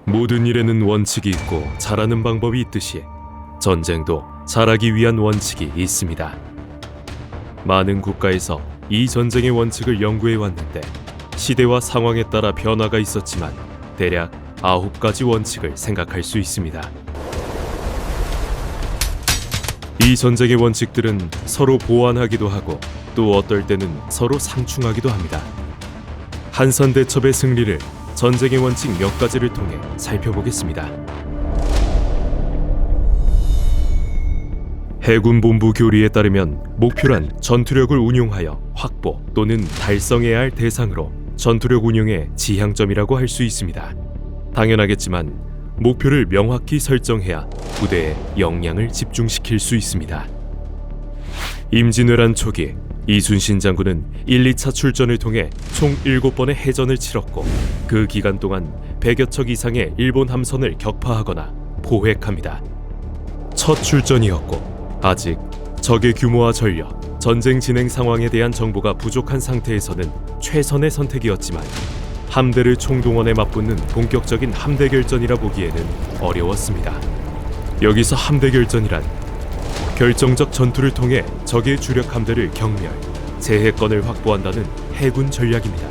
모든 일에는 원칙이 있고 잘하는 방법이 있듯이 전쟁도 잘하기 위한 원칙이 있습니다. 많은 국가에서 이 전쟁의 원칙을 연구해 왔는데 시대와 상황에 따라 변화가 있었지만 대략 9가지 원칙을 생각할 수 있습니다. 이 전쟁의 원칙들은 서로 보완하기도 하고 또 어떨 때는 서로 상충하기도 합니다. 한산대첩의 승리를 전쟁의 원칙 몇 가지를 통해 살펴보겠습니다. 해군본부 교리에 따르면 목표란 전투력을 운용하여 확보 또는 달성해야 할 대상으로 전투력 운용의 지향점이라고 할 수 있습니다. 당연하겠지만 목표를 명확히 설정해야 부대의 역량을 집중시킬 수 있습니다. 임진왜란 초기 이순신 장군은 1, 2차 출전을 통해 총 7번의 해전을 치렀고 그 기간 동안 100여 척 이상의 일본 함선을 격파하거나 포획합니다. 첫 출전이었고 아직 적의 규모와 전력, 전쟁 진행 상황에 대한 정보가 부족한 상태에서는 최선의 선택이었지만 함대를 총동원해 맞붙는 본격적인 함대 결전이라 보기에는 어려웠습니다. 여기서 함대 결전이란 결정적 전투를 통해 적의 주력 함대를 경멸, 제해권을 확보한다는 해군 전략입니다.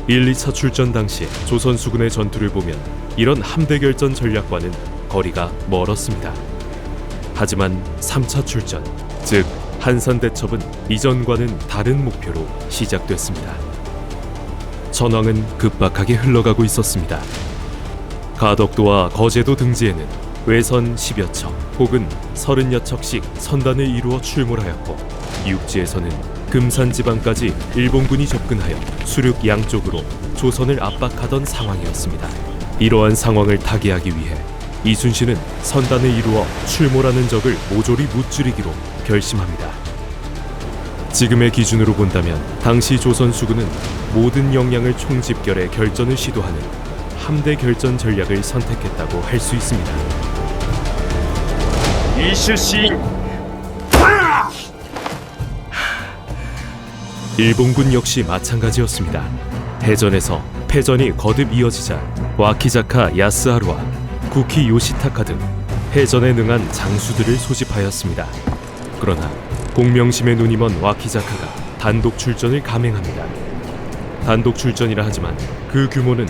1, 2차 출전 당시 조선 수군의 전투를 보면 이런 함대 결전 전략과는 거리가 멀었습니다. 하지만 3차 출전, 즉 한산대첩은 이전과는 다른 목표로 시작됐습니다. 전황은 급박하게 흘러가고 있었습니다. 가덕도와 거제도 등지에는 외선 10여 척 혹은 30여 척씩 선단을 이루어 출몰하였고 육지에서는 금산 지방까지 일본군이 접근하여 수륙 양쪽으로 조선을 압박하던 상황이었습니다. 이러한 상황을 타개하기 위해 이순신은 선단을 이루어 출몰하는 적을 모조리 무찌르기로 결심합니다. 지금의 기준으로 본다면 당시 조선 수군은 모든 역량을 총집결해 결전을 시도하는 함대 결전 전략을 선택했다고 할 수 있습니다. 이실시인 일본군 역시 마찬가지였습니다. 해전에서 패전이 거듭 이어지자 와키자카 야스하루와 구키 요시타카 등 해전에 능한 장수들을 소집하였습니다. 그러나 공명심에 눈이 먼 와키자카가 단독 출전을 감행합니다. 단독 출전이라 하지만 그 규모는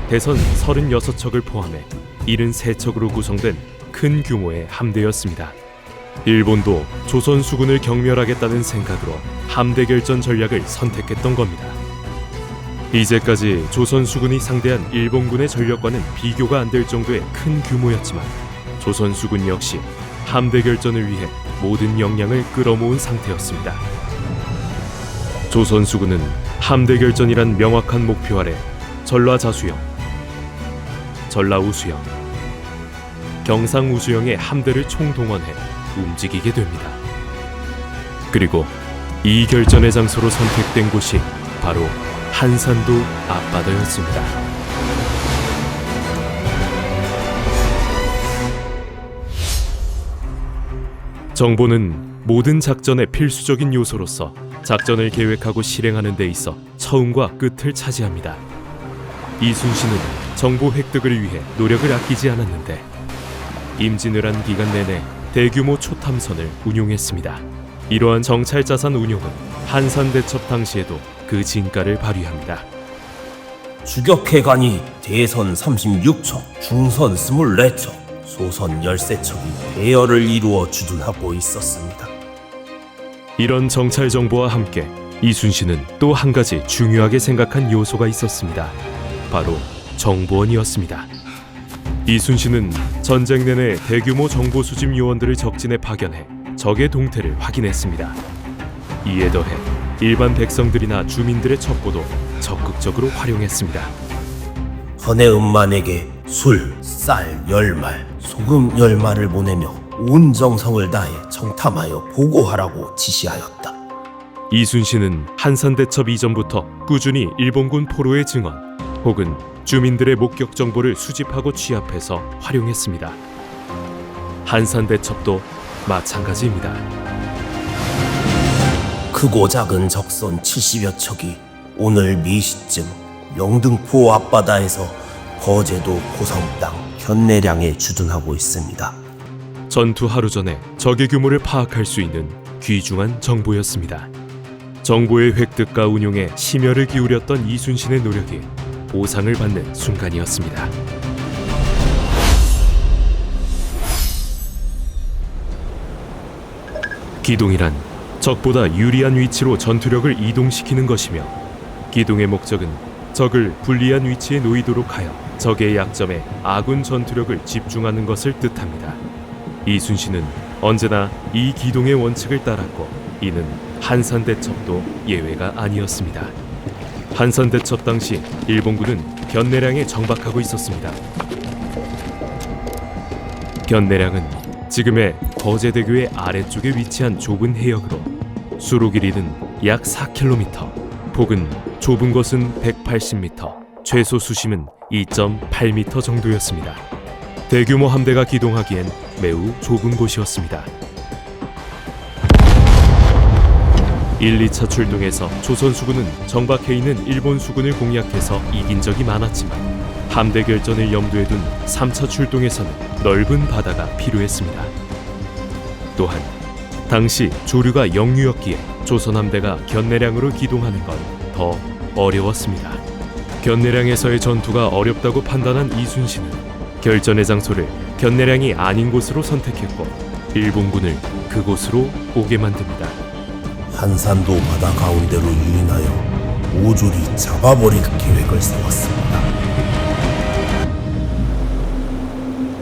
대선 36척을 포함해 73척으로 구성된 큰 규모의 함대였습니다. 일본도 조선 수군을 경멸하겠다는 생각으로 함대 결전 전략을 선택했던 겁니다. 이제까지 조선 수군이 상대한 일본군의 전력과는 비교가 안 될 정도의 큰 규모였지만 조선 수군 역시 함대 결전을 위해 모든 역량을 끌어모은 상태였습니다. 조선 수군은 함대 결전이란 명확한 목표 아래 전라자수영, 전라우수영, 경상우수영의 함대를 총동원해 움직이게 됩니다. 그리고 이 결전의 장소로 선택된 곳이 바로 한산도 앞바다였습니다. 정보는 모든 작전의 필수적인 요소로서 작전을 계획하고 실행하는 데 있어 처음과 끝을 차지합니다. 이순신은 정보 획득을 위해 노력을 아끼지 않았는데 임진왜란 기간 내내 대규모 초탐선을 운용했습니다. 이러한 정찰자산 운용은 한산대첩 당시에도 그 진가를 발휘합니다. 주격해관이 대선 36척, 중선 24척, 소선 13척이 대열을 이루어 주둔하고 있었습니다. 이런 정찰 정보와 함께 이순신은 또 한 가지 중요하게 생각한 요소가 있었습니다. 바로 정보원이었습니다. 이순신은 전쟁 내내 대규모 정보 수집 요원들을 적진에 파견해 적의 동태를 확인했습니다. 이에 더해 일반 백성들이나 주민들의 첩보도 적극적으로 활용했습니다. 헌해음만에게 술, 쌀 10말, 소금 10말을 보내며 온 정성을 다해 정탐하여 보고하라고 지시하였다. 이순신은 한산대첩 이전부터 꾸준히 일본군 포로의 증언 혹은 주민들의 목격 정보를 수집하고 취합해서 활용했습니다. 한산대첩도 마찬가지입니다. 크고 작은 적선 70여 척이 오늘 미시쯤 영등포 앞바다에서 거제도 고성 땅 견내량에 주둔하고 있습니다. 전투 하루 전에 적의 규모를 파악할 수 있는 귀중한 정보였습니다. 정보의 획득과 운용에 심혈을 기울였던 이순신의 노력이 보상을 받는 순간이었습니다. 기동이란 적보다 유리한 위치로 전투력을 이동시키는 것이며, 기동의 목적은 적을 불리한 위치에 놓이도록 하여 적의 약점에 아군 전투력을 집중하는 것을 뜻합니다. 이순신은 언제나 이 기동의 원칙을 따랐고, 이는 한산대첩도 예외가 아니었습니다. 한산대첩 당시 일본군은 견내량에 정박하고 있었습니다. 견내량은 지금의 거제대교의 아래쪽에 위치한 좁은 해역으로 수로 길이는 약 4km, 폭은 좁은 것은 180m, 최소 수심은 2.8m 정도였습니다. 대규모 함대가 기동하기엔 매우 좁은 곳이었습니다. 1, 2차 출동에서 조선 수군은 정박해 있는 일본 수군을 공략해서 이긴 적이 많았지만, 함대 결전을 염두에 둔 3차 출동에서는 넓은 바다가 필요했습니다. 또한 당시 조류가 역류였기에 조선 함대가 견내량으로 기동하는 건 더 어려웠습니다. 견내량에서의 전투가 어렵다고 판단한 이순신은 결전의 장소를 견내량이 아닌 곳으로 선택했고, 일본군을 그곳으로 오게 만듭니다. 한산도 바다 가운데로 유인하여 모조리 잡아버릴 계획을 세웠습니다.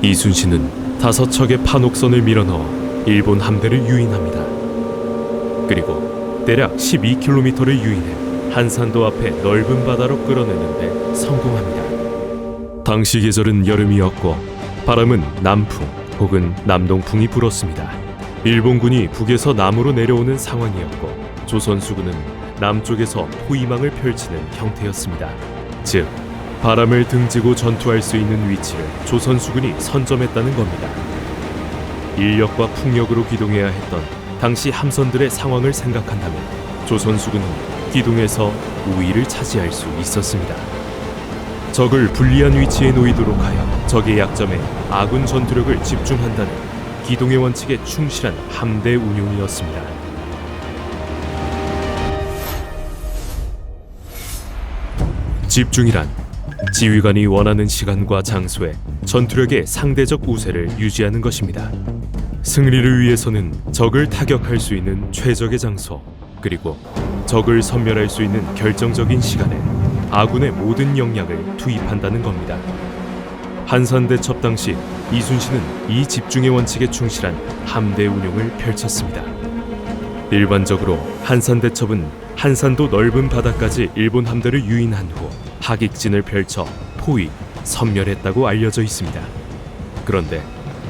이순신은 5척의 판옥선을 밀어넣어 일본 함대를 유인합니다. 그리고 대략 12km를 유인해 한산도 앞에 넓은 바다로 끌어내는데 성공합니다. 당시 계절은 여름이었고 바람은 남풍 혹은 남동풍이 불었습니다. 일본군이 북에서 남으로 내려오는 상황이었고, 조선 수군은 남쪽에서 포위망을 펼치는 형태였습니다. 즉, 바람을 등지고 전투할 수 있는 위치를 조선 수군이 선점했다는 겁니다. 인력과 풍력으로 기동해야 했던 당시 함선들의 상황을 생각한다면 조선 수군은 기동에서 우위를 차지할 수 있었습니다. 적을 불리한 위치에 놓이도록 하여 적의 약점에 아군 전투력을 집중한다는 기동의 원칙에 충실한 함대 운용이었습니다. 집중이란 지휘관이 원하는 시간과 장소에 전투력의 상대적 우세를 유지하는 것입니다. 승리를 위해서는 적을 타격할 수 있는 최적의 장소, 그리고 적을 섬멸할 수 있는 결정적인 시간에 아군의 모든 역량을 투입한다는 겁니다. 한산대첩 당시 이순신은 이 집중의 원칙에 충실한 함대 운용을 펼쳤습니다. 일반적으로 한산대첩은 한산도 넓은 바다까지 일본 함대를 유인한 후 하객진을 펼쳐 포위, 섬멸했다고 알려져 있습니다. 그런데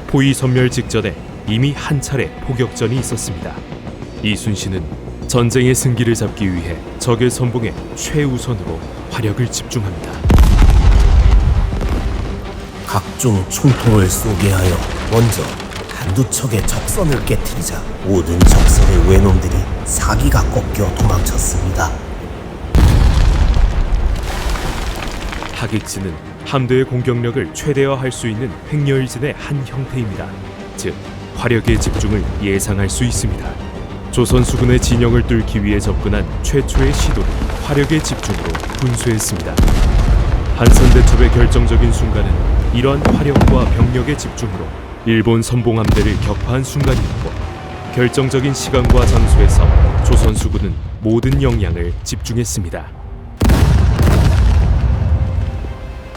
포위 섬멸 직전에 이미 한 차례 포격전이 있었습니다. 이순신은 전쟁의 승기를 잡기 위해 적의 선봉에 최우선으로 화력을 집중합니다. 각종 총통을 쏘게 하여 먼저 한두 척의 적선을 깨트리자 모든 적선의 외놈들이 사기가 꺾여 도망쳤습니다. 하객진은 함대의 공격력을 최대화할 수 있는 횡렬진의 한 형태입니다. 즉, 화력의 집중을 예상할 수 있습니다. 조선 수군의 진영을 뚫기 위해 접근한 최초의 시도를 화력의 집중으로 분수했습니다. 한산대첩의 결정적인 순간은 이러한 화력과 병력의 집중으로 일본 선봉함대를 격파한 순간이었고, 결정적인 시간과 장소에서 조선 수군은 모든 역량을 집중했습니다.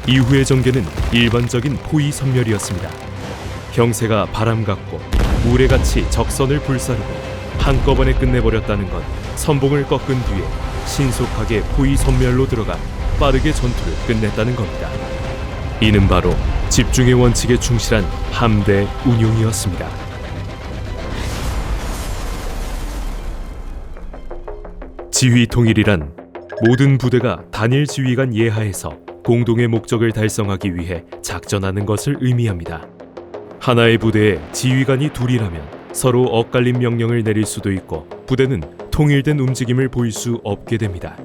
이후의 전개는 일반적인 포위 섬멸이었습니다. 형세가 바람 같고 우레같이 적선을 불사르고 한꺼번에 끝내버렸다는 건 선봉을 꺾은 뒤에 신속하게 포위 섬멸로 들어가 빠르게 전투를 끝냈다는 겁니다. 이는 바로 집중의 원칙에 충실한 함대 운용이었습니다. 지휘 통일이란 모든 부대가 단일 지휘관 예하에서 공동의 목적을 달성하기 위해 작전하는 것을 의미합니다. 하나의 부대에 지휘관이 둘이라면 서로 엇갈린 명령을 내릴 수도 있고 부대는 통일된 움직임을 보일 수 없게 됩니다.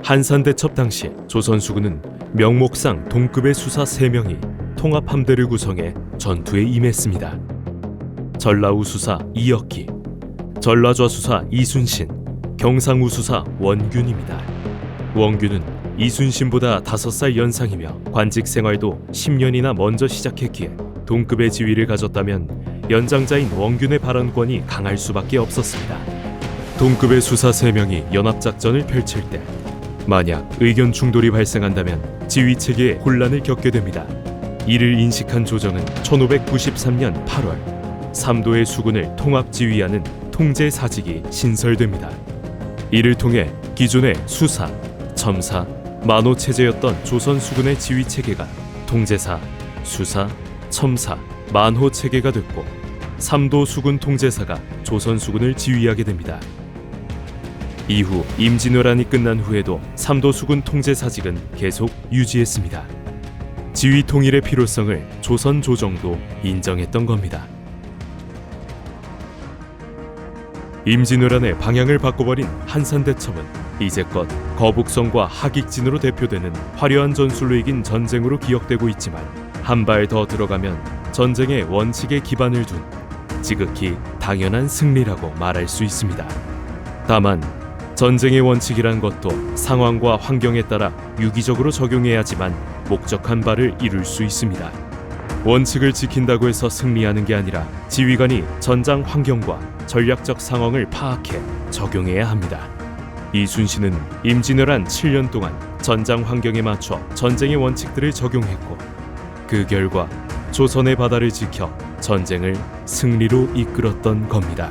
한산대첩 당시 조선 수군은 명목상 동급의 수사 3명이 통합함대를 구성해 전투에 임했습니다. 전라우수사 이혁기, 전라좌수사 이순신, 경상우수사 원균입니다. 원균은 이순신보다 5살 연상이며 관직 생활도 10년이나 먼저 시작했기에 동급의 지위를 가졌다면 연장자인 원균의 발언권이 강할 수밖에 없었습니다. 동급의 수사 3명이 연합작전을 펼칠 때 만약 의견 충돌이 발생한다면 지휘체계에 혼란을 겪게 됩니다. 이를 인식한 조정은 1593년 8월 삼도의 수군을 통합지휘하는 통제사직이 신설됩니다. 이를 통해 기존의 수사, 첨사, 만호 체제였던 조선 수군의 지휘 체계가 통제사, 수사, 첨사, 만호 체계가 됐고 삼도 수군 통제사가 조선 수군을 지휘하게 됩니다. 이후 임진왜란이 끝난 후에도 삼도 수군 통제사직은 계속 유지했습니다. 지휘 통일의 필요성을 조선 조정도 인정했던 겁니다. 임진왜란의 방향을 바꿔버린 한산대첩은 이제껏 거북선과 하객진으로 대표되는 화려한 전술로 이긴 전쟁으로 기억되고 있지만 한 발 더 들어가면 전쟁의 원칙에 기반을 둔 지극히 당연한 승리라고 말할 수 있습니다. 다만 전쟁의 원칙이란 것도 상황과 환경에 따라 유기적으로 적용해야지만 목적한 바를 이룰 수 있습니다. 원칙을 지킨다고 해서 승리하는 게 아니라 지휘관이 전장 환경과 전략적 상황을 파악해 적용해야 합니다. 이순신은 임진왜란 7년 동안 전장 환경에 맞춰 전쟁의 원칙들을 적용했고 그 결과 조선의 바다를 지켜 전쟁을 승리로 이끌었던 겁니다.